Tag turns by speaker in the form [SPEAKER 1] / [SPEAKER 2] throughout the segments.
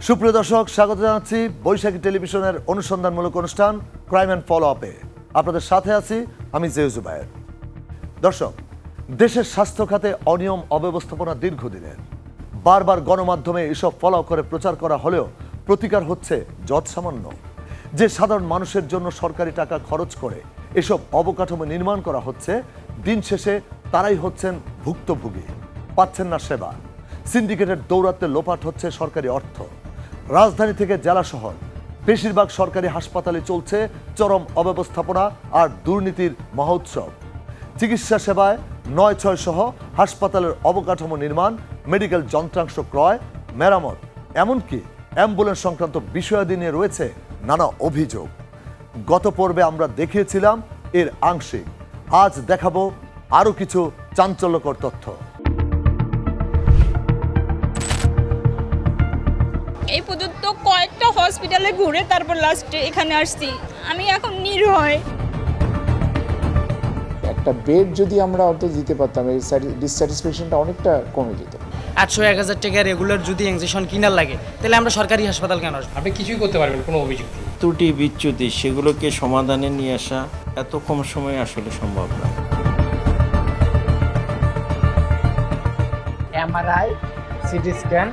[SPEAKER 1] সুপ্রিয় দর্শক, স্বাগত জানাচ্ছি বৈশাখী টেলিভিশনের অনুসন্ধানমূলক অনুষ্ঠান ক্রাইম অ্যান্ড ফলো আপে। আপনাদের সাথে আছি আমি জেউজুবায়ের। দর্শক, দেশের স্বাস্থ্য খাতে অনিয়ম অব্যবস্থাপনা দীর্ঘদিনের। বারবার গণমাধ্যমে এসব ফলো করে প্রচার করা হলেও প্রতিকার হচ্ছে যৎসামান্য। যে সাধারণ মানুষের জন্য সরকারি টাকা খরচ করে এসব অবকাঠামো নির্মাণ করা হচ্ছে, দিন শেষে তারাই হচ্ছেন ভুক্তভোগী, পাচ্ছেন না সেবা। সিন্ডিকেটের দৌরাত্মে লোপাট হচ্ছে সরকারি অর্থ। রাজধানী থেকে জেলা শহর বেশিরভাগ সরকারি হাসপাতালে চলছে চরম অব্যবস্থাপনা আর দুর্নীতির মহোৎসব। চিকিৎসা সেবায় ৯/৬ সহ হাসপাতালের অবকাঠামো নির্মাণ, মেডিকেল যন্ত্রাংশ ক্রয়, মেরামত, এমনকি অ্যাম্বুলেন্স সংক্রান্ত বিষয়াদি নিয়ে রয়েছে নানা অভিযোগ। গত পর্বে আমরা দেখিয়েছিলাম এর আংশিক। আজ দেখাবো আরও কিছু চাঞ্চল্যকর তথ্য।
[SPEAKER 2] এই পর্যন্ত কয়েকটা হসপিটালে ঘুরে তারপর লাস্টে এখানে আসছি। আমি এখন নির্ভয়।
[SPEAKER 3] একটা বেড যদি আমরা অন্তত দিতে পারতাম, এই ডিসস্যাটিসফ্যাকশনটা অনেকটা কমে যেত।
[SPEAKER 4] 800-1000 টাকা রেগুলার যদি ইনজেকশন কিনার লাগে, তাহলে আমরা সরকারি হাসপাতাল কেন আসবো?
[SPEAKER 5] আপনি কিছুই করতে পারবেন, কোনো অভিযোগ নেই।
[SPEAKER 6] ত্রুটি বিচ্যুতি সেগুলোকে সমাধানে নিয়ে আসা এত কম সময়ে আসলে সম্ভব না।
[SPEAKER 3] এমআরআই, সিটি স্ক্যান,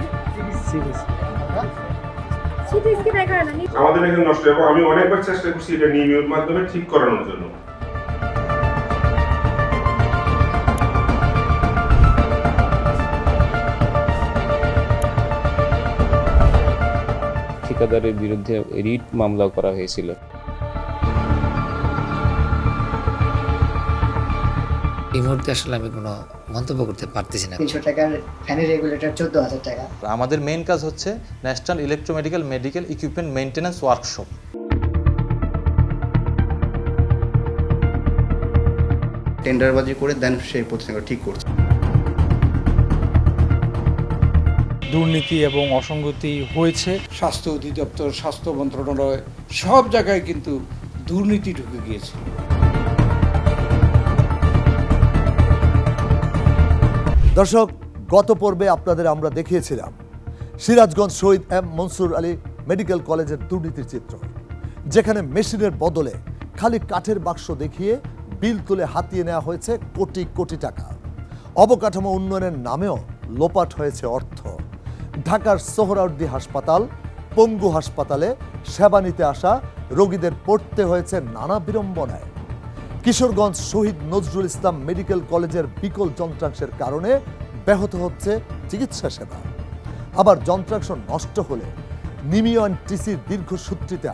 [SPEAKER 7] আমাদের এখানে নষ্ট, এবং আমি অনেকবার চেষ্টা করছি এটা নিয়মের মাধ্যমে ঠিক করানোর জন্য।
[SPEAKER 8] ঠিকাদারের বিরুদ্ধে রিট মামলা করা হয়েছিল।
[SPEAKER 9] এই মুহূর্তে আসলে আমি কোনো মন্তব্য করতে পারতেছি না।
[SPEAKER 10] 300 টাকার ফ্যানের রেগুলেটর 14,000 টাকা।
[SPEAKER 11] আমাদের মেইন কাজ হচ্ছে national electromedical medical equipment maintenance workshop.
[SPEAKER 12] টেন্ডারবাজি করে দেন সেই প্রতিষ্ঠান ঠিক করছে।
[SPEAKER 5] দুর্নীতি এবং অসঙ্গতি হয়েছে।
[SPEAKER 3] স্বাস্থ্য অধিদপ্তর, স্বাস্থ্য মন্ত্রণালয়, সব জায়গায় কিন্তু দুর্নীতি ঢুকে গিয়েছে।
[SPEAKER 1] দর্শক, গত পর্বে আপনাদের আমরা দেখিয়েছিলাম সিরাজগঞ্জ শহীদ এম মনসুর আলী মেডিকেল কলেজের দুর্নীতির চিত্র, যেখানে মেশিনের বদলে খালি কাঠের বাক্স দেখিয়ে বিল তুলে হাতিয়ে নেওয়া হয়েছে কোটি কোটি টাকা। অবকাঠামো উন্নয়নের নামেও লোপাট হয়েছে অর্থ। ঢাকার সোহরাওয়ার্দী হাসপাতাল, পঙ্গু হাসপাতালে সেবা নিতে আসা রোগীদের পড়তে হয়েছে নানা বিড়ম্বনায়। কিশোরগঞ্জ শহীদ নজরুল ইসলাম মেডিকেল কলেজের বিকল যন্ত্রাংশের কারণে ব্যাহত হচ্ছে চিকিৎসা সেবা। আবার যন্ত্রাংশ নষ্ট হলে নিমিওএনটিসির দীর্ঘসূত্রিতা,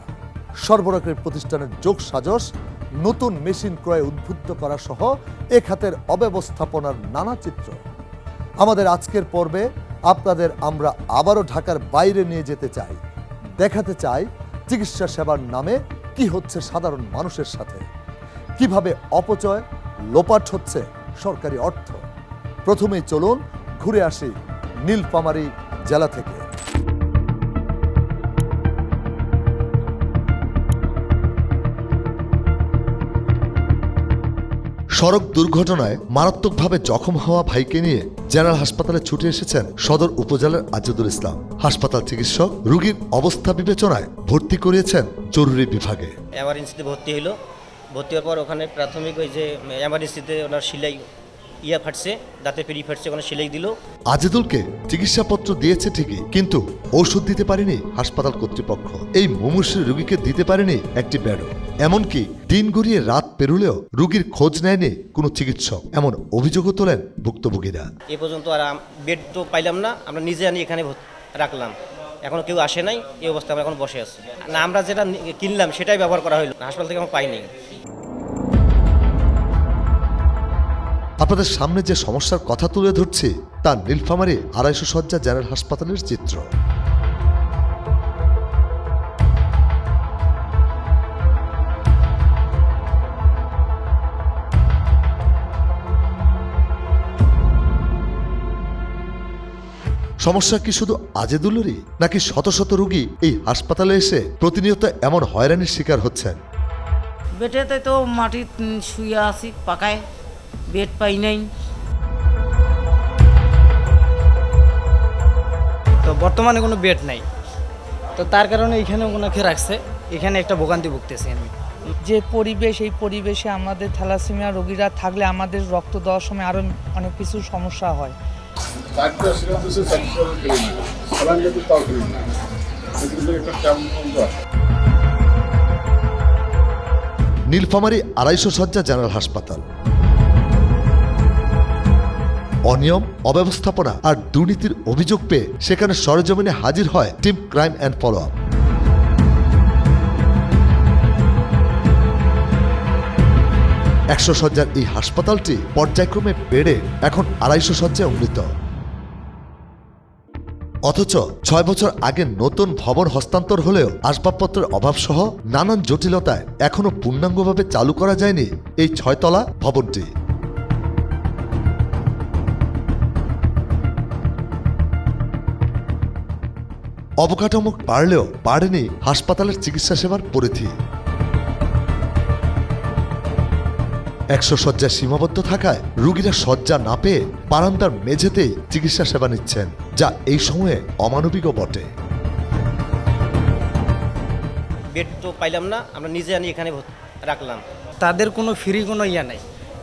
[SPEAKER 1] সরবরাহের প্রতিষ্ঠানের যোগসাজশ, নতুন মেশিন ক্রয়ে উদ্বুদ্ধ করা সহ এ খাতের অব্যবস্থাপনার নানা চিত্র। আমাদের আজকের পর্বে আপনাদের আমরা আবারও ঢাকার বাইরে নিয়ে যেতে চাই, দেখাতে চাই চিকিৎসা সেবার নামে কি হচ্ছে সাধারণ মানুষের সাথে, কিভাবে অপচয়, লোপাট হচ্ছে সরকারি অর্থ। প্রথমেই চলুন ঘুরে আসি নীলফামারী জেলা থেকে। সড়ক দুর্ঘটনায় মারাত্মকভাবে জখম হওয়া ভাইকে নিয়ে জেনারেল হাসপাতালে ছুটে এসেছেন সদর উপজেলার আজিদুল ইসলাম। হাসপাতাল চিকিৎসক রোগীর অবস্থা বিবেচনায় ভর্তি করিয়েছেন জরুরি বিভাগে।
[SPEAKER 4] এমার্জেন্সিতে ভর্তি হলো। ভর্তি হওয়ার পর ওখানে প্রাথমিক ওই যে এমার্জেন্সিতে ওনার সেলাই ফাটছে, দাঁতে পেরি ফাটছে, ওখানে সেলাই দিল।
[SPEAKER 1] আজিদুলকে চিকিৎসাপত্র দিয়েছে ঠিকই, কিন্তু ঔষধ দিতে পারেনি হাসপাতাল কর্তৃপক্ষ। এই মুমূর্ষু রোগীকে দিতে পারেনি একটি বেডও। এমনকি দিন গড়িয়ে রাত পেরুলেও রোগীর খোঁজ নেয়নি কোনো চিকিৎসক, এমন অভিযোগও তোলেন ভুক্তভোগীরা।
[SPEAKER 4] এ পর্যন্ত আর বেড তো পাইলাম না, আমরা নিজে আনি এখানে রাখলাম, এখনো কেউ আসে নাই। এই অবস্থায় আমরা এখন বসে আছি। না, আমরা যেটা কিনলাম সেটাই ব্যবহার করা হলো, হাসপাতাল থেকে আমরা পাইনি।
[SPEAKER 1] আপনাদের সামনে যে সমস্যার কথা তুলে ধরছি তা নীলফামারী 250 শয্যা জেনারেল হাসপাতালের চিত্র। সমস্যা কি শুধু আজিদুলেরই, নাকি শত শত রোগী এই হাসপাতালে এসে প্রতিনিয়ত এমন হয়রানির শিকার হচ্ছেন?
[SPEAKER 4] বেডেতে তো মাটি শুয়ে আছি পাকায়, বেড পাই নাই। তো বর্তমানে কোনো বেড নাই,
[SPEAKER 10] তো তার কারণে এখানে ওনাকে রাখছে, এখানে একটা ভোগান্তি ভুগতেছি আমি।
[SPEAKER 5] যে পরিবেশ, এই পরিবেশে আমাদের থ্যালাসেমিয়া রোগীরা থাকলে আমাদের রক্ত দেওয়ার সময় আরও অনেক কিছু সমস্যা হয়।
[SPEAKER 1] নীলফামারী 250 শয্যা জেনারেল হাসপাতাল। অনিয়ম, অব্যবস্থাপনা আর দুর্নীতির অভিযোগ পেয়ে সেখানে সরেজমিনে হাজির হয় team crime and follow up. 100 শয্যার এই হাসপাতালটি পর্যায়ক্রমে বেড়ে এখন 250 শয্যায় উন্নীত। অথচ 6 বছর আগে নতুন ভবন হস্তান্তর হলেও আসবাবপত্রের অভাবসহ নানান জটিলতায় এখনো পূর্ণাঙ্গভাবে চালু করা যায়নি এই 6 তলা ভবনটি। অবকাঠামো বাড়লেও বাড়েনি হাসপাতালের চিকিৎসা সেবার পরিধি। 100 শয্যায় সীমাবদ্ধ থাকায় রোগীরা শয্যা না পেয়ে বারান্দার মেঝেতেই চিকিৎসা সেবা নিচ্ছেন, যা এই সময়ে অমানবিকও বটে।
[SPEAKER 4] বেড তো পাইলাম না, আমরা নিজে আনি এখানে রাখলাম।
[SPEAKER 10] তাদের কোনো ফ্রি কোনো ইয়া নাই,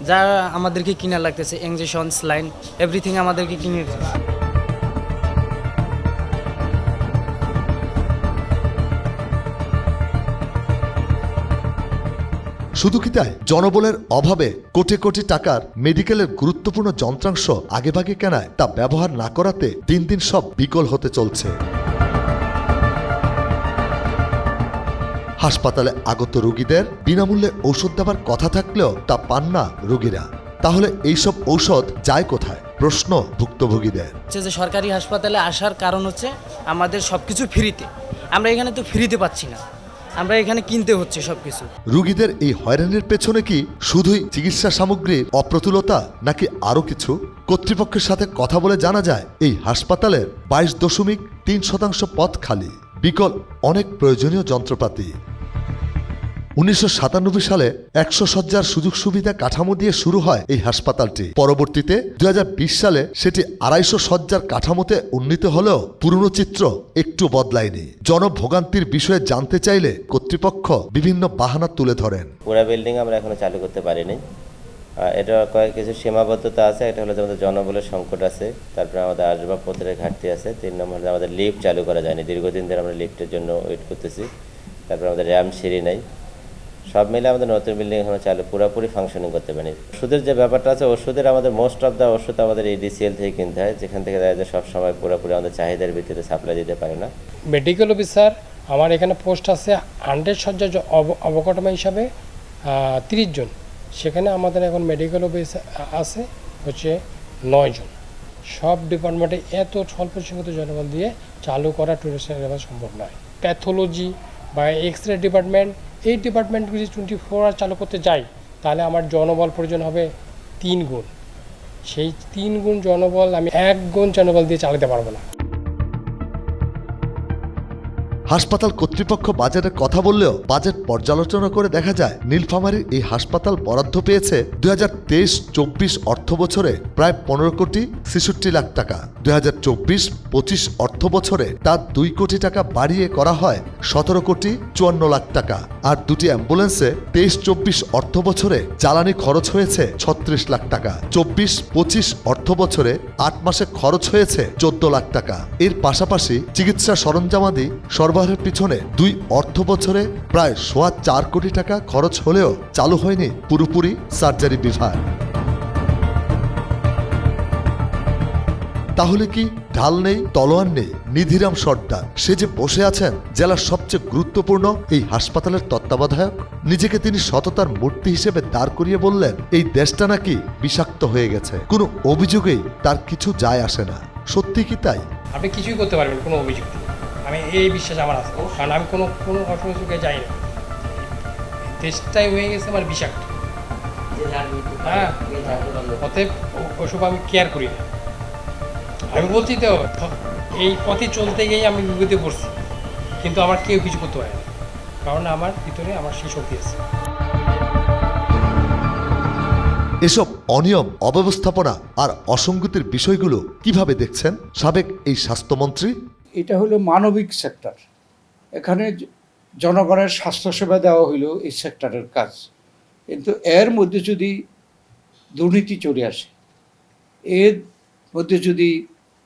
[SPEAKER 10] যা আমাদেরকে কিনা লাগতেছে, ইঞ্জেকশন, স্যালাইন, এভরিথিং আমাদেরকে কিনে দিতেছে।
[SPEAKER 1] শুধু কি তাই, জনবলের অভাবে কোটি কোটি টাকার মেডিকেলের গুরুত্বপূর্ণ যন্ত্রাংশ আগেভাগে কেনায় তা ব্যবহার না করাতে দিন দিন সব বিকল হতে চলছে। হাসপাতালে আগত রোগীদের বিনামূল্যে ঔষধ দেওয়ার কথা থাকলেও তা পান না রোগীরা। তাহলে এইসব ঔষধ যায় কোথায়? প্রশ্ন ভুক্তভোগীদের।
[SPEAKER 10] যে সরকারি হাসপাতালে আসার কারণ হচ্ছে আমাদের সবকিছু ফ্রিতে, আমরা এখানে তো ফ্রিতে পাচ্ছি না, আমরা এখানে কিনতে হচ্ছে সবকিছু।
[SPEAKER 1] রোগীদের এই হয়রানির পেছনে কি শুধুই চিকিৎসা সামগ্রীর অপ্রতুলতা নাকি আরো কিছু? কর্তৃপক্ষের সাথে কথা বলে জানা যায় এই হাসপাতালের 22.3% পদ খালি, বিকল অনেক প্রয়োজনীয় যন্ত্রপাতি। 1997 সালে 100 শয্যার সুযোগ সুবিধা কাঠামো দিয়ে শুরু হয় এই হাসপাতালটি। পরবর্তীতে 2020 সালে সেটি 250 শয্যার কাঠামোতে উন্নীত হলেও পুরনো চিত্র একটু বদলায়নি। জনভোগান্তির বিষয়ে জানতে চাইলে কর্তৃপক্ষ বিভিন্ন বাহানা তুলে ধরেন।
[SPEAKER 4] পুরো বিল্ডিং আমরা এখনো চালু করতে পারিনি, এটা কয়েক কিছু সীমাবদ্ধতা আছে। এটা হলো আমাদের জনবলের সংকট আছে, তারপরে আমাদের আসবাবপত্রের ঘাটতি আছে। 3 নম্বরে আমাদের লিফট চালু করা যায়নি, দীর্ঘদিন ধরে আমরা লিফটের জন্য ওয়েট করতেছি। তারপরে আমাদের র্যাম্প সিঁড়ি নেই। সব মিলে আমাদের নতুন বিল্ডিং এখনো চালু পুরোপুরি ফাংশনিং করতে পারি। ওষুধের যে ব্যাপারটা আছে, ওষুধের আমাদের মোস্ট অফ দ্য ওষুধ আমাদের EDCL থেকে কিনতে হয়, যেখান থেকে দেখা যায় সবসময় পুরোপুরি আমাদের চাহিদার ভিত্তিতে সাপ্লাই দিতে পারে না।
[SPEAKER 5] মেডিকেল অফিসার আমার এখানে পোস্ট আছে 100 শয্যা অবকাঠামো হিসাবে 30 জন। সেখানে আমাদের এখন মেডিকেল অফিসার আছে হচ্ছে 9 জন। সব ডিপার্টমেন্টে এত স্বল্প সংখ্যক জনবল দিয়ে চালু করা 24 সম্ভব নয়। প্যাথোলজি বা এক্স-রে ডিপার্টমেন্ট, এই ডিপার্টমেন্টগুলি 24 আওয়ার চালু করতে যাই তাহলে আমার জনবল প্রয়োজন হবে 3 গুণ। সেই 3 গুণ জনবল আমি 1 গুণ জনবল দিয়ে চালাতে পারবো না।
[SPEAKER 1] হাসপাতাল কর্তৃপক্ষ বাজেটের কথা বললেও বাজেট পর্যালোচনা করে দেখা যায় নীলফামারীর এই হাসপাতাল বরাদ্দ পেয়েছে 2023-24 অর্থ বছরে প্রায় 15 কোটি 66 লাখ টাকা। 2024-25 অর্থ বছরে তার 2 কোটি টাকা বাড়িয়ে করা হয় 17 কোটি 54 লাখ টাকা। আর দুটি অ্যাম্বুলেন্সে 23-24 অর্থ বছরে জ্বালানি খরচ হয়েছে 36 লাখ টাকা। 24-25 অর্থ বছরে 8 মাসে খরচ হয়েছে 14 লাখ টাকা। এর পাশাপাশি চিকিৎসা সরঞ্জামাদি সরবরাহের পিছনে 2 অর্থ বছরে প্রায় 4.25 কোটি টাকা খরচ হলেও চালু হয়নি পুরোপুরি সার্জারি বিভাগ। তাহলে কি ঢাল নেই, তলোয়ার নেই? নিধিরাম সর্দার সে যে বসে আছেন জেলার সবচেয়ে গুরুত্বপূর্ণ এই হাসপাতালের তত্ত্বাবধায়ক। নিজেকে তিনি সততার মূর্তি হিসেবে দাঁড় করিয়ে বললেন এই দেশটা নাকি বিষাক্ত হয়ে গেছে, কোনো অভিযোগেই তার কিছু যায় আসে না। সত্যি কি তাই?
[SPEAKER 5] আপনি কিছুই করতে পারবেন, কোনো অভিযোগ নেই। আমি এই বিশ্বাস আমার আছে, কারণ আমি কোনো অসুবিধে যাই না। দেশটাই হয়ে গেছে আমার বিষাক্ত। হ্যাঁ, অতএব ওসব আমি কেয়ার করি না। আমি বলছি তো এই পথে চলতে গিয়ে আমি বিপদে পড়ছি, কিন্তু আমার কেউ কিছু করতে পারে না, কারণ আমার ভিতরে আমার সেই শক্তি আছে।
[SPEAKER 1] এসব অনিয়ম, অব্যবস্থাপনা আর অসঙ্গতির বিষয়গুলো কিভাবে দেখছেন সাবেক এই স্বাস্থ্যমন্ত্রী?
[SPEAKER 3] এটা হলো মানবিক সেক্টর, এখানে জনগণের স্বাস্থ্যসেবা দেওয়া হইল এই সেক্টরের কাজ, কিন্তু এর মধ্যে যদি দুর্নীতি চলে আসে, এর মধ্যে যদি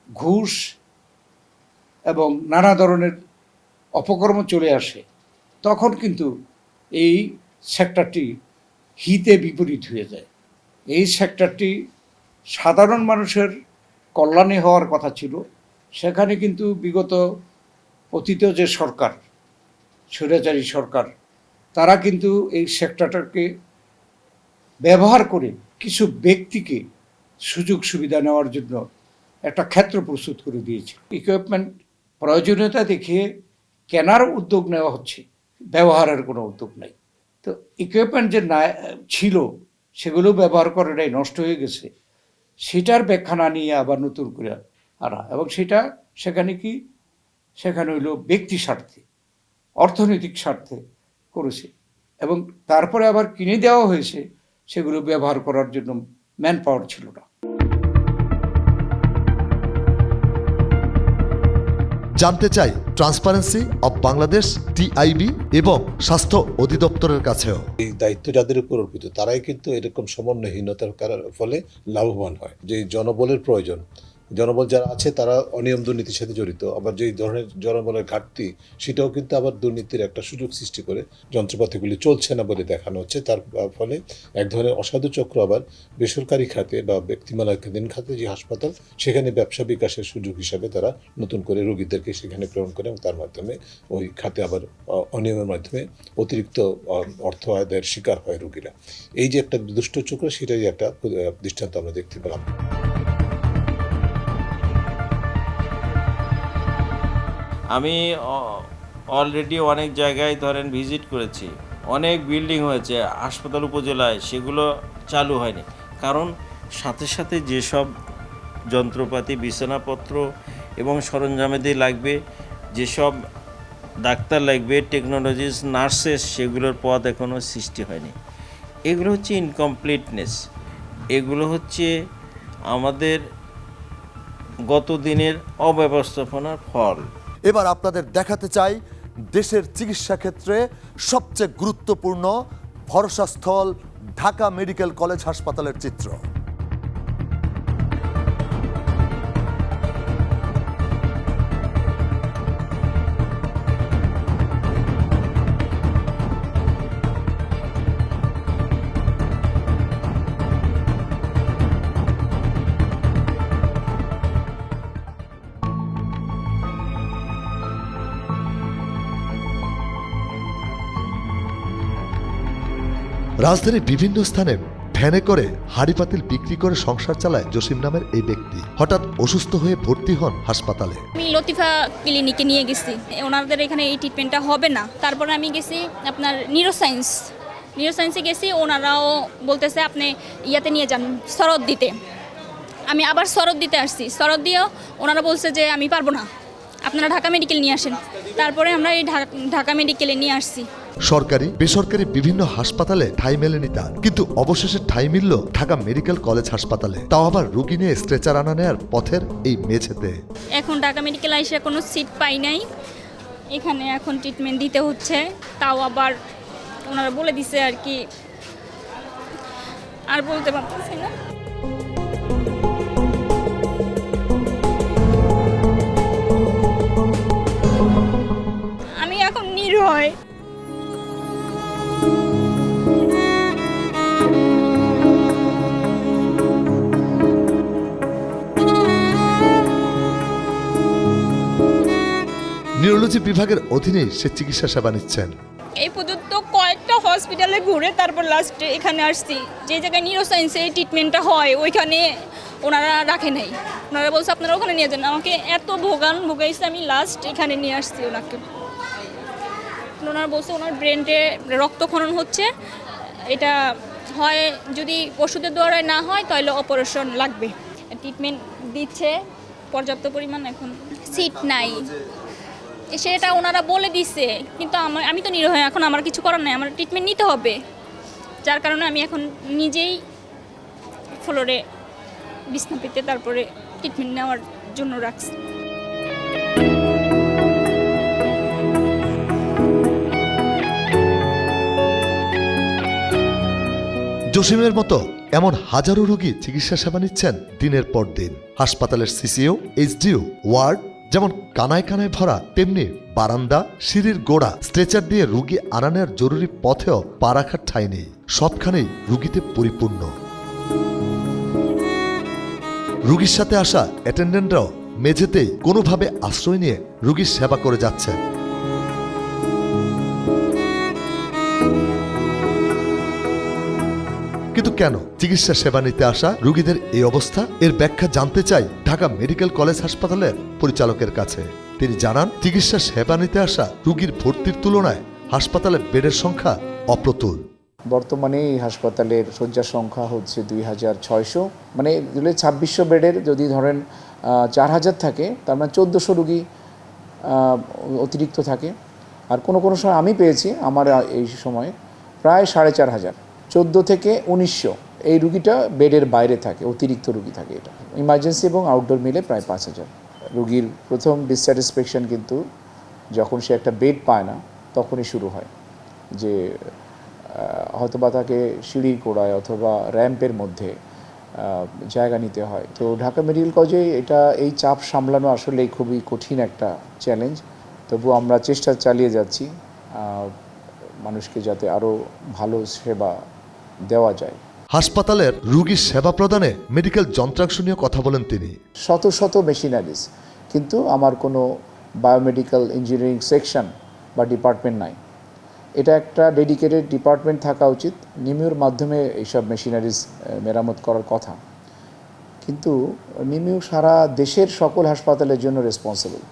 [SPEAKER 3] ঘুষ এবং নানা ধরনের অপকর্ম চলে আসে, তখন কিন্তু এই সেক্টরটি হিতে বিপরীত হয়ে যায়। এই সেক্টরটি সাধারণ মানুষের কল্যাণে হওয়ার কথা ছিল, সেখানে কিন্তু বিগত অতীত যে সরকার, স্বৈরাচারী সরকার, তারা কিন্তু এই সেক্টরটাকে ব্যবহার করে কিছু ব্যক্তিকে সুযোগ সুবিধা নেওয়ার জন্য একটা ক্ষেত্র প্রস্তুত করে দিয়েছে। ইকুইপমেন্ট প্রয়োজনীয়তা দেখিয়ে কেনার উদ্যোগ নেওয়া হচ্ছে, ব্যবহারের কোনো উদ্যোগ নেই। তো ইকুইপমেন্ট যে না ছিল সেগুলো ব্যবহার করে নাই, নষ্ট হয়ে গেছে, সেটার ব্যাখ্যা না নিয়ে আবার নতুন করে আনা, এবং সেটা সেখানে হইল ব্যক্তি স্বার্থে, অর্থনৈতিক স্বার্থে করেছে, এবং তারপরে আবার কিনে দেওয়া হয়েছে, সেগুলো ব্যবহার করার জন্য ম্যান পাওয়ার ছিল না।
[SPEAKER 1] জানতে চাই ট্রান্সপারেন্সি অব বাংলাদেশ টিআইবি এবং স্বাস্থ্য অধিদপ্তরের কাছেও।
[SPEAKER 13] এই দায়িত্ব যাদের উপর অর্পিত তারাই কিন্তু এরকম সমন্বয়হীনতার ফলে লাভবান হয়। যে জনবলের প্রয়োজন, জনবল যারা আছে তারা অনিয়ম দুর্নীতির সাথে জড়িত, আবার যেই ধরনের জনবলের ঘাটতি সেটাও কিন্তু আবার দুর্নীতির একটা সুযোগ সৃষ্টি করে যন্ত্রপাতিগুলি চলছে না বলে দেখানো হচ্ছে। তার ফলে এক ধরনের অসাধু চক্র আবার বেসরকারি খাতে বা ব্যক্তিমালিকাধীন খাতে যে হাসপাতাল, সেখানে ব্যবসা বিকাশের সুযোগ হিসাবে তারা নতুন করে রোগীদেরকে সেখানে প্রেরণ করে, এবং তার মাধ্যমে ওই খাতে আবার অনিয়মের মাধ্যমে অতিরিক্ত অর্থ আদায়ের শিকার হয় রোগীরা। এই যে একটা দুষ্ট চক্র, সেটাই একটা দৃষ্টান্ত আমরা দেখতে পেলাম।
[SPEAKER 6] আমি অলরেডি অনেক জায়গায় ধরেন ভিজিট করেছি, অনেক বিল্ডিং হয়েছে হাসপাতাল উপজেলায়, সেগুলো চালু হয়নি। কারণ সাথে সাথে যেসব যন্ত্রপাতি, বিছানাপত্র এবং সরঞ্জামাদি লাগবে, যেসব ডাক্তার লাগবে, টেকনোলজিস, নার্সেস, সেগুলোর পদ এখনও সৃষ্টি হয়নি। এগুলো হচ্ছে ইনকমপ্লিটনেস, এগুলো হচ্ছে আমাদের গত দিনের অব্যবস্থাপনার ফল।
[SPEAKER 1] এবার আপনাদের দেখাতে চাই দেশের চিকিৎসা ক্ষেত্রে সবচেয়ে গুরুত্বপূর্ণ ভরসাস্থল ঢাকা মেডিকেল কলেজ হাসপাতালের চিত্র। রাজধানীর বিভিন্ন স্থানে ভ্যানে করে হাঁড়ি পাতিল বিক্রি করে সংসার চালায় জসিম নামের এই ব্যক্তি হঠাৎ অসুস্থ হয়ে ভর্তি হন হাসপাতালে।
[SPEAKER 2] আমি লতিফা ক্লিনিকে নিয়ে গেছি, ওনাদের এখানে এই ট্রিটমেন্টটা হবে না। তারপরে আমি গেছি আপনার নিউরোসায়েন্সে গেছি, ওনারাও বলতেছে আপনি ইয়াতে নিয়ে যান শরৎ দিতে। আমি আবার শরৎ দিতে আসছি, শরৎ দিয়েও ওনারা বলছে যে আমি পারবো না, আপনারা ঢাকা মেডিকেল নিয়ে আসেন। তারপরে আমরা এই ঢাকা মেডিকেলে নিয়ে আসছি।
[SPEAKER 1] সরকারি বেসরকারি বিভিন্ন হাসপাতালে ঠাঁই মেলেনি তার, কিন্তু অবশেষে ঠাঁই মিলল ঢাকা মেডিকেল কলেজ হাসপাতালে, তাও আবার রোগী নিয়ে স্ট্রেচার আনা নেয়ার পথের এই মেঝেতে।
[SPEAKER 2] এখন ঢাকা মেডিকেল আইসা কোনো সিট পাই নাই, এখানে এখন ট্রিটমেন্ট দিতে হচ্ছে। তাও আবার ওনারা বলে দিছে আর কি, আর বলতে পারতেছি না। আমি এখন নির্ভয়।
[SPEAKER 1] নিউরোলজি বিভাগের অধীনে সে চিকিৎসা সেবা নিচ্ছেন।
[SPEAKER 2] এই পর্যন্ত কয়েকটা হসপিটালে ঘুরে তারপর লাস্টে এখানে আসছি। যে জায়গায় নিউরোসায়েন্সে এই ট্রিটমেন্টটা হয় ওইখানে ওনারা রাখে নাই, ওনারা বলছে আপনারা ওখানে নিয়ে যান। আমাকে এত ভোগাইছে, আমি লাস্ট এখানে নিয়ে আসছি ওনাকে। ওনারা বলছে ওনার ব্রেনে রক্তক্ষরণ হচ্ছে, এটা হয় যদি ওষুধের দ্বারা না হয় তাহলে অপারেশন লাগবে। ট্রিটমেন্ট দিচ্ছে পর্যাপ্ত পরিমাণ, এখন সিট নাই সেটা ওনারা বলে দিছে, কিন্তু আমি তো নিরীহ, এখন আমার কিছু করার নাই, আমার ট্রিটমেন্ট নিতে হবে। যার কারণে আমি এখন নিজেই ফ্লোরে বিছনা পেতে তারপরে ট্রিটমেন্ট নেওয়ার জন্য রাখছি।
[SPEAKER 1] জসিমের মতো এমন হাজারো রোগী চিকিৎসা সেবা নিচ্ছেন দিনের পর দিন। হাসপাতালের সিসিও, এইচডিও, ওয়ার্ড যেমন কানায় কানায় ভরা, তেমনি বারান্দা, সিঁড়ির গোড়া, স্ট্রেচার দিয়ে রোগী আনানোর জরুরি পথেও পা রাখার ঠাঁই নেই। সবখানেই রোগীতে পরিপূর্ণ। রোগীর সাথে আসা অ্যাটেন্ডেন্টরাও মেঝেতেই কোনোভাবে আশ্রয় নিয়ে রোগীর সেবা করে যাচ্ছেন। কিন্তু কেন চিকিৎসা সেবা নিতে আসা রোগীদের এই অবস্থা? এর ব্যাখ্যা জানতে চাই ঢাকা মেডিকেল কলেজ হাসপাতালের পরিচালকের কাছে। তিনি জানান, চিকিৎসা সেবা নিতে আসা রোগীর ভর্তির তুলনায় হাসপাতালে বেডের সংখ্যা অপ্রতুল।
[SPEAKER 14] বর্তমানে এই হাসপাতালের শয্যা সংখ্যা হচ্ছে 2600, মানে 2600 বেডের যদি ধরেন 4000 থাকে, তার মানে 1400 রোগী অতিরিক্ত থাকে। আর কোনো কোনো সময় আমি পেয়েছি আমার এই সময়ে প্রায় 4500, 14 থেকে 1900 এই রুগীটা বেডের বাইরে থাকে, অতিরিক্ত রুগী থাকে। এটা ইমার্জেন্সি এবং আউটডোর মিলে প্রায় 5000 রুগীর প্রথম ডিসস্যাটিসফ্যাকশন কিন্তু যখন সে একটা বেড পায় না তখনই শুরু হয়, যে হয়তোবা তাকে সিঁড়ির গোড়ায় অথবা র্যাম্পের মধ্যে জায়গা নিতে হয়। তো ঢাকা মেডিকেল কলেজে এই চাপ সামলানো আসলে খুবই কঠিন একটা চ্যালেঞ্জ। তবু আমরা চেষ্টা চালিয়ে যাচ্ছি মানুষকে যাতে আরও ভালো সেবা দেওয়া যায়।
[SPEAKER 1] হাসপাতালের রোগীর সেবা প্রদানে মেডিকেল যন্ত্রাংশ নিয়ে কথা বলেন তিনি।
[SPEAKER 14] শত শত মেশিনারিজ, কিন্তু আমার কোনো বায়োমেডিক্যাল ইঞ্জিনিয়ারিং সেকশন বা ডিপার্টমেন্ট নাই। এটা একটা ডেডিকেটেড ডিপার্টমেন্ট থাকা উচিত। নিমিউর মাধ্যমে এইসব মেশিনারিজ মেরামত করার কথা, কিন্তু নিমিউ সারা দেশের সকল হাসপাতালের জন্য রেসপন্সিবল।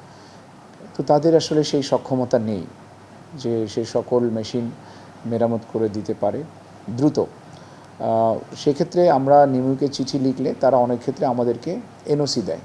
[SPEAKER 14] তো তাদের আসলে সেই সক্ষমতা নেই যে সেই সকল মেশিন মেরামত করে দিতে পারে দ্রুত। সেক্ষেত্রে আমরা নিমিউকে চিঠি লিখলে তারা অনেক ক্ষেত্রে আমাদেরকে এনওসি দেয়।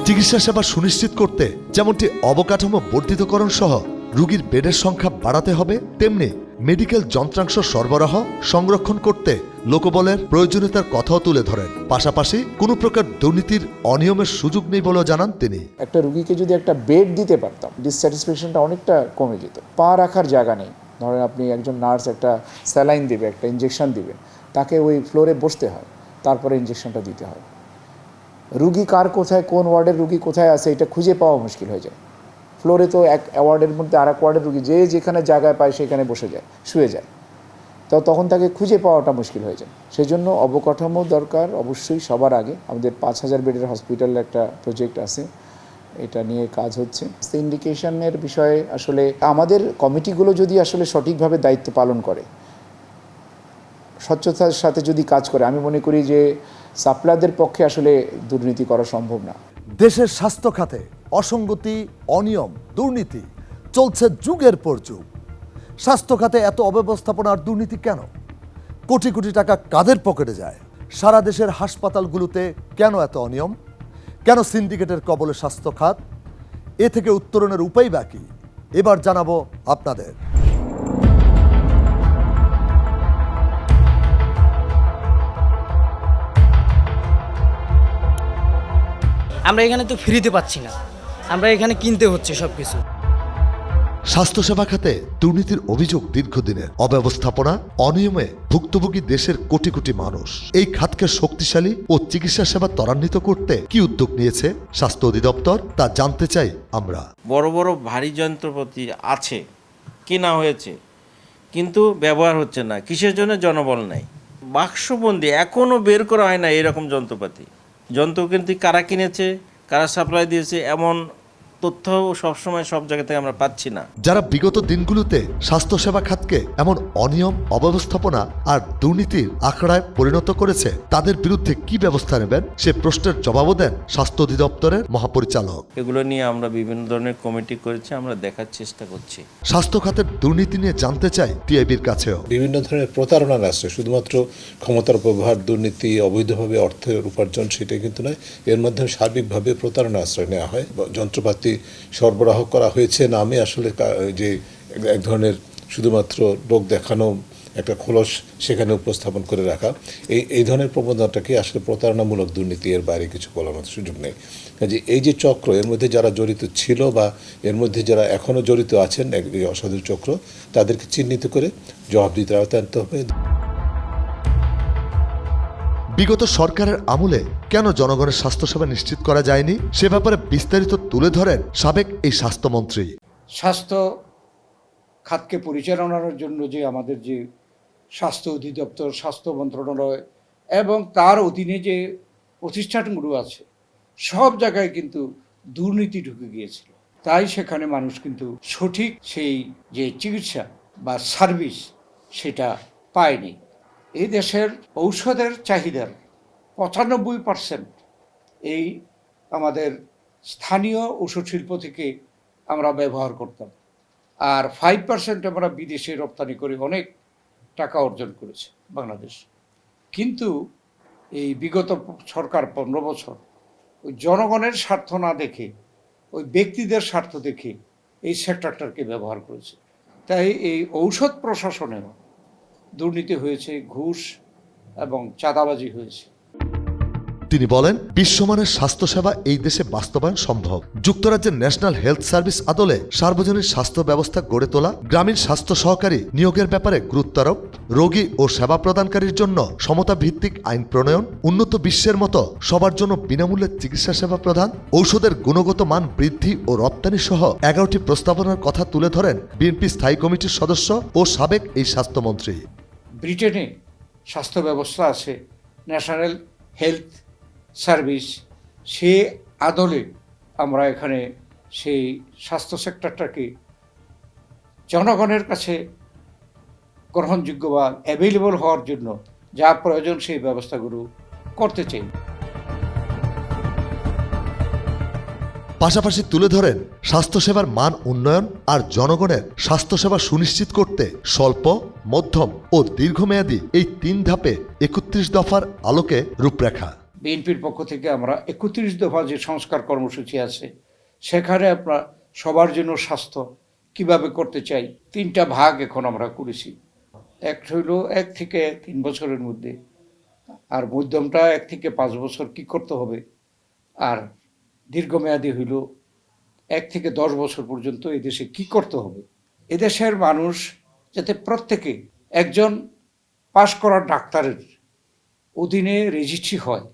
[SPEAKER 1] চিকিৎসা সেবা সুনিশ্চিত করতে যেমনটি অবকাঠামো বর্ধিতকরণ সহ রোগীর বেডের সংখ্যা বাড়াতে হবে, তেমনি মেডিকেল যন্ত্রাংশ সরবরাহ সংরক্ষণ করতে লোকবলের প্রয়োজনীয়তার কথাও তুলে ধরেন। পাশাপাশি কোনো প্রকার দুর্নীতির অনিয়মের সুযোগ নেই বলেও জানান তিনি।
[SPEAKER 14] একটা রুগীকে যদি একটা বেড দিতে পারতাম, ডিসস্যাটিসফ্যাকশনটা অনেকটা কমে যেত। পা রাখার জায়গা নেই, ধরেন আপনি একজন নার্স একটা স্যালাইন দিবে, একটা ইঞ্জেকশন দিবে, তাকে ওই ফ্লোরে বসতে হয়, তারপরে ইঞ্জেকশনটা দিতে হয়। রুগী কার কোথায়, কোন ওয়ার্ডের রুগী কোথায় আছে এটা খুঁজে পাওয়া মুশকিল হয়ে যায়। ফ্লোরে তো এক ওয়ার্ডের মধ্যে আর এক ওয়ার্ডের রুগী যে যেখানে জায়গায় পায় সেখানে বসে যায়, শুয়ে যায়, তো তখন তাকে খুঁজে পাওয়াটা মুশকিল হয়ে যায়। সেই জন্য অবকাঠামো দরকার অবশ্যই সবার আগে। আমাদের 5000 বেডের হসপিটালের একটা প্রজেক্ট আছে, এটা নিয়ে কাজ হচ্ছে। সিন্ডিকেশনের বিষয়ে আসলে আমাদের কমিটিগুলো যদি আসলে সঠিকভাবে দায়িত্ব পালন করে, স্বচ্ছতার সাথে যদি কাজ করে, আমি মনে করি যে সাপ্লায়ারদের পক্ষে আসলে দুর্নীতি করা সম্ভব না।
[SPEAKER 1] দেশের স্বাস্থ্য খাতে অসঙ্গতি, অনিয়ম, দুর্নীতি চলছে যুগের পর যুগ। স্বাস্থ্য খাতে এত অব্যবস্থাপনা আর দুর্নীতি কেন? কোটি কোটি টাকা কাদের পকেটে যায়? সারা দেশের হাসপাতালগুলোতে কেন এত অনিয়ম? কেন সিন্ডিকেটের কবলে স্বাস্থ্য খাত? এ থেকে উত্তরণের উপায় বাকি এবার জানাবো আপনাদের।
[SPEAKER 10] আমরা এখানে তো ফ্রিতে পাচ্ছি না, আমরা এখানে কিনতে হচ্ছে সব কিছু।
[SPEAKER 1] স্বাস্থ্যসেবা খাতে দুর্নীতির অভিযোগ দীর্ঘদিনের। অব্যবস্থাপনা, অনিয়মে ভুক্তভোগী দেশের কোটি কোটি মানুষ। এই খাতকে শক্তিশালী ও চিকিৎসা সেবা ত্বরান্বিত করতে কি উদ্যোগ নিয়েছে স্বাস্থ্য অধিদপ্তর, তা জানতে চাই আমরা।
[SPEAKER 6] বড় বড় ভারী যন্ত্রপাতি আছে, কেনা হয়েছে, কিন্তু ব্যবহার হচ্ছে না। কিসের জন্য? জনবল নাই। বাক্সবন্দি এখনও বের করা হয় না এরকম যন্ত্রপাতি। যন্ত্র কিন্তু কারা কিনেছে, কারা সাপ্লাই দিয়েছে, এমন তথ্য সবসময় সব জায়গা থেকে আমরা পাচ্ছি না।
[SPEAKER 1] যারা বিগত দিনগুলোতে স্বাস্থ্যসেবা খাতকে এমন অনিয়ম, অব্যবস্থাপনা আর দুর্নীতির আখড়ায় পরিণত করেছে, তাদের বিরুদ্ধে কি ব্যবস্থা নেবেন সে প্রশ্নের জবাবও দেন স্বাস্থ্য অধিদপ্তরের মহাপরিচালক।
[SPEAKER 6] এগুলো নিয়ে আমরা বিভিন্ন ধরনের কমিটি করেছি, আমরা দেখার চেষ্টা করছি।
[SPEAKER 1] স্বাস্থ্য খাতের দুর্নীতি নিয়ে জানতে চাই টিআইবির কাছেও।
[SPEAKER 13] বিভিন্ন ধরনের প্রতারণা আছে, শুধুমাত্র ক্ষমতার অপব্যবহার, দুর্নীতি, অবৈধভাবে অর্থের উপার্জন সেটাই কিন্তু নয়। এর মাধ্যমে সার্বিকভাবে প্রতারণা আশ্রয় নেওয়া হয়। যন্ত্রপাতি সরবরাহ করা হয়েছে নামে আসলে যে এক ধরনের শুধুমাত্র লোক দেখানো একটা খোলস সেখানে উপস্থাপন করে রাখা, এই ধরনের প্রবণতাকে আসলে প্রতারণামূলক দুর্নীতি, এর বাইরে কিছু বলার মতো সুযোগ নেই। কাজে এই যে চক্র, এর মধ্যে যারা জড়িত ছিল বা এর মধ্যে যারা এখনও জড়িত আছেন, অসাধু চক্র, তাদেরকে চিহ্নিত করে জবাবদিহিতার আওতায় আনতে হবে।
[SPEAKER 1] বিগত সরকারের আমলে কেন জনগণের স্বাস্থ্যসেবা নিশ্চিত করা যায়নি সে ব্যাপারে বিস্তারিত তুলে ধরেন সাবেক এই স্বাস্থ্যমন্ত্রী।
[SPEAKER 3] স্বাস্থ্য খাতকে পরিচালনার জন্য যে আমাদের যে স্বাস্থ্য অধিদপ্তর, স্বাস্থ্য মন্ত্রণালয় এবং তার অধীনে যে প্রতিষ্ঠানগুলো আছে সব জায়গায় কিন্তু দুর্নীতি ঢুকে গিয়েছিল। তাই সেখানে মানুষ কিন্তু সঠিক সেই যে চিকিৎসা বা সার্ভিস সেটা পায়নি। এই দেশের ঔষধের চাহিদার 95% এই আমাদের স্থানীয় ওষুধ শিল্প থেকে আমরা ব্যবহার করতাম, আর 5% আমরা বিদেশে রপ্তানি করে অনেক টাকা অর্জন করেছে বাংলাদেশ। কিন্তু এই বিগত সরকার 15 বছর ওই জনগণের স্বার্থ না দেখে ওই ব্যক্তিদের স্বার্থ দেখে এই সেক্টরটাকে ব্যবহার করেছে। তাই এই ঔষধ প্রশাসনেও দুর্নীতি হয়েছে, ঘুষ এবং চাঁদাবাজি হয়েছে।
[SPEAKER 1] তিনি বলেন, বিশ্বমানের স্বাস্থ্যসেবা এই দেশে বাস্তবায়ন সম্ভব। যুক্তরাজ্যের ন্যাশনাল হেলথ সার্ভিস আদলে সার্বজনীন স্বাস্থ্য ব্যবস্থা গড়ে তোলা, গ্রামীণ স্বাস্থ্য সহকারী নিয়োগের ব্যাপারে গুরুত্ব আরোপ, রোগী ও সেবা প্রদানকারীর জন্য সমতা ভিত্তিক আইন প্রণয়ন, উন্নত বিশ্বের মতো সবার জন্য বিনামূল্যে চিকিৎসা সেবা প্রদান, ঔষধের গুণগত মান বৃদ্ধি ও রপ্তানি সহ 11টি প্রস্তাবনার কথা তুলে ধরেন বিএনপি স্থায়ী কমিটির সদস্য ও সাবেক এই স্বাস্থ্যমন্ত্রী।
[SPEAKER 3] ব্রিটেনে স্বাস্থ্য ব্যবস্থা আছে, ন্যাশনাল হেলথ সার্ভিস, সে আদলে আমরা এখানে সেই স্বাস্থ্য সেক্টরটাকে জনগণের কাছে গ্রহণযোগ্য বা অ্যাভেলেবল হওয়ার জন্য যা প্রয়োজন সেই ব্যবস্থাগুলো করতে চাই।
[SPEAKER 1] পাশাপাশি তুলে ধরেন স্বাস্থ্যসেবার মান উন্নয়ন আর জনগণের স্বাস্থ্যসেবা সুনিশ্চিত করতে স্বল্প, মধ্যম ও দীর্ঘমেয়াদী এই 3 ধাপে 31 দফার আলোকে রূপরেখা।
[SPEAKER 3] বিএনপির পক্ষ থেকে আমরা 31 দফা যে সংস্কার কর্মসূচি আছে সেখানে আমরা সবার জন্য স্বাস্থ্য কিভাবে করতে চাই 3টা ভাগ এখন আমরা করেছি। এক হইল 1 থেকে 3 বছরের মধ্যে, আর মধ্যমটা 1 থেকে 5 বছর কি করতে হবে, আর দীর্ঘমেয়াদী হইল 1 থেকে 10 বছর পর্যন্ত এদেশে কি করতে হবে। এদেশের মানুষ যাতে প্রত্যেকে একজন পাশ করা ডাক্তারের অধীনে রেজিস্ট্রি হয়,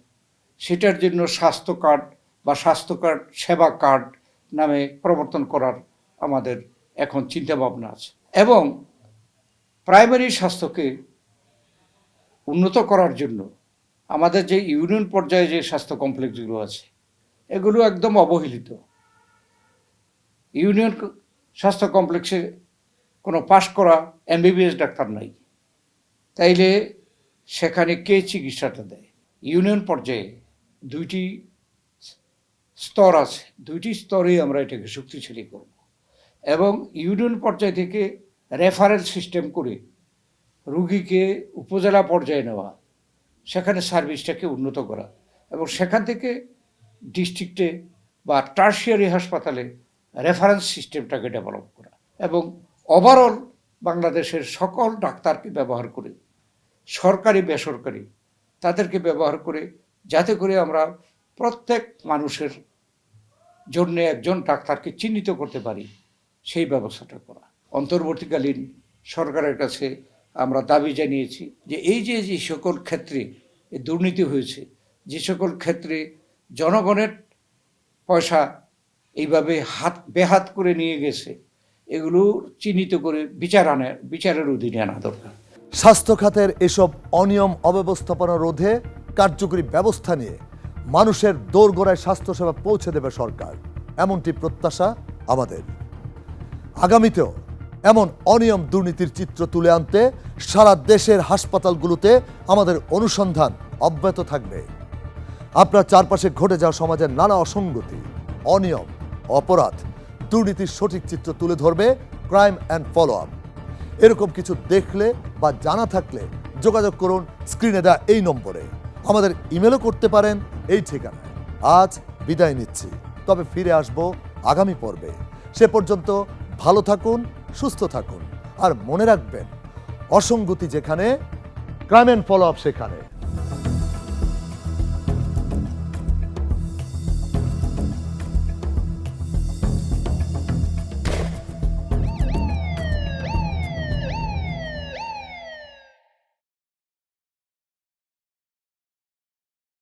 [SPEAKER 3] সেটার জন্য স্বাস্থ্য কার্ড বা স্বাস্থ্য কার্ড সেবা কার্ড নামে প্রবর্তন করার আমাদের এখন চিন্তাভাবনা আছে। এবং প্রাইমারি স্বাস্থ্যকে উন্নত করার জন্য আমাদের যে ইউনিয়ন পর্যায়ে যে স্বাস্থ্য কমপ্লেক্সগুলো আছে এগুলো একদম অবহেলিত। ইউনিয়ন স্বাস্থ্য কমপ্লেক্সে কোনো পাশ করা এমবিবিএস ডাক্তার নাই, তাইলে সেখানে কে চিকিৎসাটা দেয়? ইউনিয়ন পর্যায়ে 2টি স্তর আছে, 2টি স্তরেই আমরা এটাকে শক্তিশালী করব এবং ইউনিয়ন পর্যায় থেকে রেফারেল সিস্টেম করে রুগীকে উপজেলা পর্যায়ে নেওয়া, সেখানে সার্ভিসটাকে উন্নত করা এবং সেখান থেকে ডিস্ট্রিক্টে বা টার্সিয়ারি হাসপাতালে রেফারেন্স সিস্টেমটাকে ডেভেলপ করা এবং ওভারঅল বাংলাদেশের সকল ডাক্তারকে ব্যবহার করে, সরকারি বেসরকারি তাদেরকে ব্যবহার করে, যাতে করে আমরা প্রত্যেক মানুষের জন্য একজন ডাক্তারকে চিহ্নিত করতে পারি, সেই ব্যবস্থাটা করা। অন্তর্বর্তীকালীন সরকারের কাছে আমরা দাবি জানিয়েছি যে এই যে সকল ক্ষেত্রে দুর্নীতি হয়েছে, যে সকল ক্ষেত্রে জনগণের পয়সা এইভাবে বেহাত করে নিয়ে গেছে, এগুলো চিহ্নিত করে বিচারের অধীনে আনা দরকার।
[SPEAKER 1] স্বাস্থ্য খাতের এসব অনিয়ম অব্যবস্থাপনা রোধে কার্যকরী ব্যবস্থা নিয়ে মানুষের দোরগোড়ায় স্বাস্থ্যসেবা পৌঁছে দেবে সরকার, এমনটি প্রত্যাশা আমাদের। আগামীতেও এমন অনিয়ম দুর্নীতির চিত্র তুলে আনতে সারা দেশের হাসপাতালগুলোতে আমাদের অনুসন্ধান অব্যাহত থাকবে। আপনার চারপাশে ঘটে যাওয়া সমাজের নানা অসঙ্গতি, অনিয়ম, অপরাধ, দুর্নীতির সঠিক চিত্র তুলে ধরবে ক্রাইম অ্যান্ড ফলো আপ। এরকম কিছু দেখলে বা জানা থাকলে যোগাযোগ করুন স্ক্রিনে দেওয়া এই নম্বরে। আমাদের ইমেলও করতে পারেন এই ঠিকানায়। আজ বিদায় নিচ্ছি, তবে ফিরে আসব আগামী পর্বে। সে পর্যন্ত ভালো থাকুন, সুস্থ থাকুন, আর মনে রাখবেন, অসঙ্গতি যেখানে, ক্রাইম অ্যান্ড ফলো আপ সেখানে।